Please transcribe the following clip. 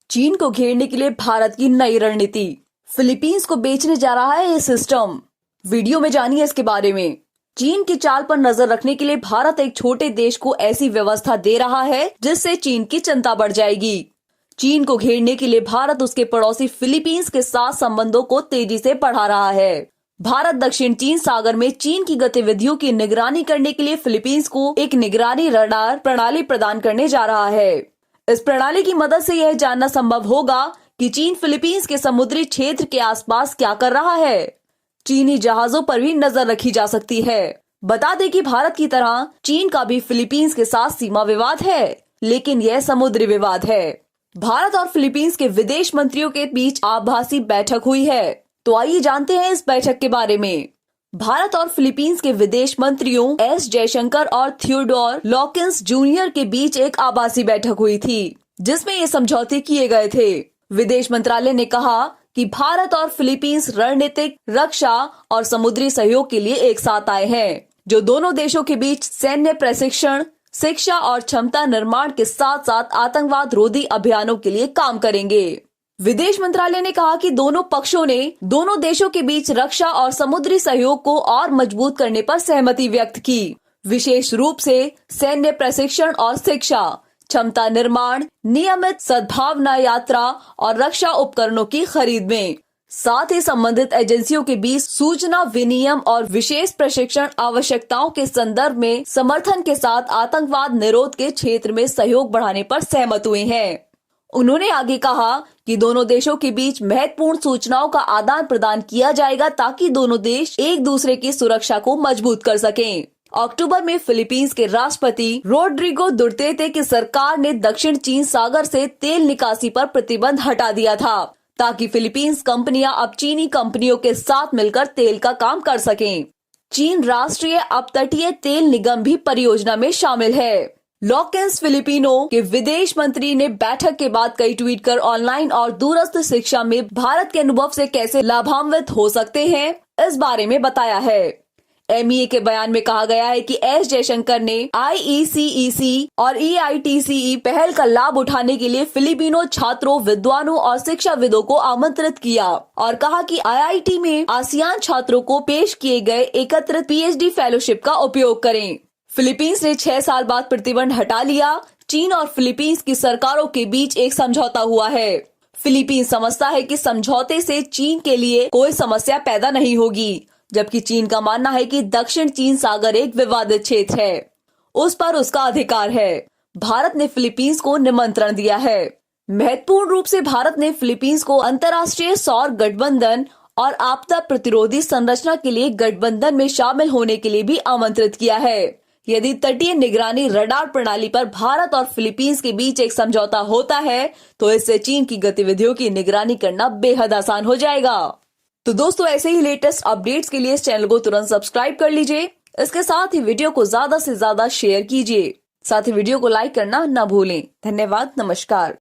चीन को घेरने के लिए भारत की नई रणनीति। फिलीपींस को बेचने जा रहा है ये सिस्टम। वीडियो में जानिए इसके बारे में। चीन की चाल पर नजर रखने के लिए भारत एक छोटे देश को ऐसी व्यवस्था दे रहा है जिससे चीन की चिंता बढ़ जाएगी। चीन को घेरने के लिए भारत उसके पड़ोसी फिलीपींस के साथ संबंधों को तेजी से बढ़ा रहा है। भारत दक्षिण चीन सागर में चीन की गतिविधियों की निगरानी करने के लिए फिलीपींस को एक निगरानी रडार प्रणाली प्रदान करने जा रहा है। इस प्रणाली की मदद से यह जानना संभव होगा कि चीन फिलीपींस के समुद्री क्षेत्र के आसपास क्या कर रहा है। चीनी जहाजों पर भी नजर रखी जा सकती है। बता दें कि भारत की तरह चीन का भी फिलीपींस के साथ सीमा विवाद है, लेकिन यह समुद्री विवाद है। भारत और फिलीपींस के विदेश मंत्रियों के बीच आभासी बैठक हुई है। तो आइए जानते हैं इस बैठक के बारे में। भारत और फिलीपींस के विदेश मंत्रियों एस जयशंकर और थियोडोर लॉकिंस जूनियर के बीच एक आभासी बैठक हुई थी, जिसमें ये समझौते किए गए थे। विदेश मंत्रालय ने कहा कि भारत और फिलीपींस रणनीतिक, रक्षा और समुद्री सहयोग के लिए एक साथ आए हैं, जो दोनों देशों के बीच सैन्य प्रशिक्षण, शिक्षा और क्षमता निर्माण के साथ साथ आतंकवाद रोधी अभियानों के लिए काम करेंगे। विदेश मंत्रालय ने कहा कि दोनों पक्षों ने दोनों देशों के बीच रक्षा और समुद्री सहयोग को और मजबूत करने पर सहमति व्यक्त की, विशेष रूप से सैन्य प्रशिक्षण और शिक्षा, क्षमता निर्माण, नियमित सद्भावना यात्रा और रक्षा उपकरणों की खरीद में। साथ ही संबंधित एजेंसियों के बीच सूचना विनिमय और विशेष प्रशिक्षण आवश्यकताओं के संदर्भ में समर्थन के साथ आतंकवाद निरोध के क्षेत्र में सहयोग बढ़ाने पर सहमत हुए हैं। उन्होंने आगे कहा कि दोनों देशों के बीच महत्वपूर्ण सूचनाओं का आदान प्रदान किया जाएगा ताकि दोनों देश एक दूसरे की सुरक्षा को मजबूत कर सकें। अक्टूबर में फिलीपींस के राष्ट्रपति रोड्रिगो दुर्तेते की सरकार ने दक्षिण चीन सागर से तेल निकासी पर प्रतिबंध हटा दिया था, ताकि फिलीपींस कंपनियां अब चीनी कंपनियों के साथ मिलकर तेल का काम कर सकें। चीन राष्ट्रीय अपतटीय तेल निगम भी परियोजना में शामिल है। लॉकिंस फिलिपिनो के विदेश मंत्री ने बैठक के बाद कई ट्वीट कर ऑनलाइन और दूरस्थ शिक्षा में भारत के अनुभव से कैसे लाभान्वित हो सकते हैं, इस बारे में बताया है। एमईए के बयान में कहा गया है कि एस जयशंकर ने आईईसीईसी और ईआईटीसीई पहल का लाभ उठाने के लिए फिलिपिनो छात्रों, विद्वानों और शिक्षाविदों को आमंत्रित किया और कहा कि आईआईटी में आसियान छात्रों को पेश किए गए एकत्रित पीएचडी फेलोशिप का उपयोग करें। फिलीपींस ने 6 साल बाद प्रतिबंध हटा लिया। चीन और फिलीपींस की सरकारों के बीच एक समझौता हुआ है। फिलीपींस समझता है कि समझौते से चीन के लिए कोई समस्या पैदा नहीं होगी, जबकि चीन का मानना है कि दक्षिण चीन सागर एक विवादित क्षेत्र है, उस पर उसका अधिकार है। भारत ने फिलीपींस को निमंत्रण दिया है। महत्वपूर्ण रूप से भारत ने फिलीपींस को अंतर्राष्ट्रीय सौर गठबंधन और आपदा प्रतिरोधी संरचना के लिए गठबंधन में शामिल होने के लिए भी आमंत्रित किया है। यदि तटीय निगरानी रडार प्रणाली पर भारत और फिलीपींस के बीच एक समझौता होता है, तो इससे चीन की गतिविधियों की निगरानी करना बेहद आसान हो जाएगा। तो दोस्तों, ऐसे ही लेटेस्ट अपडेट्स के लिए इस चैनल को तुरंत सब्सक्राइब कर लीजिए। इसके साथ ही वीडियो को ज्यादा से ज्यादा शेयर कीजिए। साथ ही वीडियो को लाइक करना न भूलें। धन्यवाद। नमस्कार।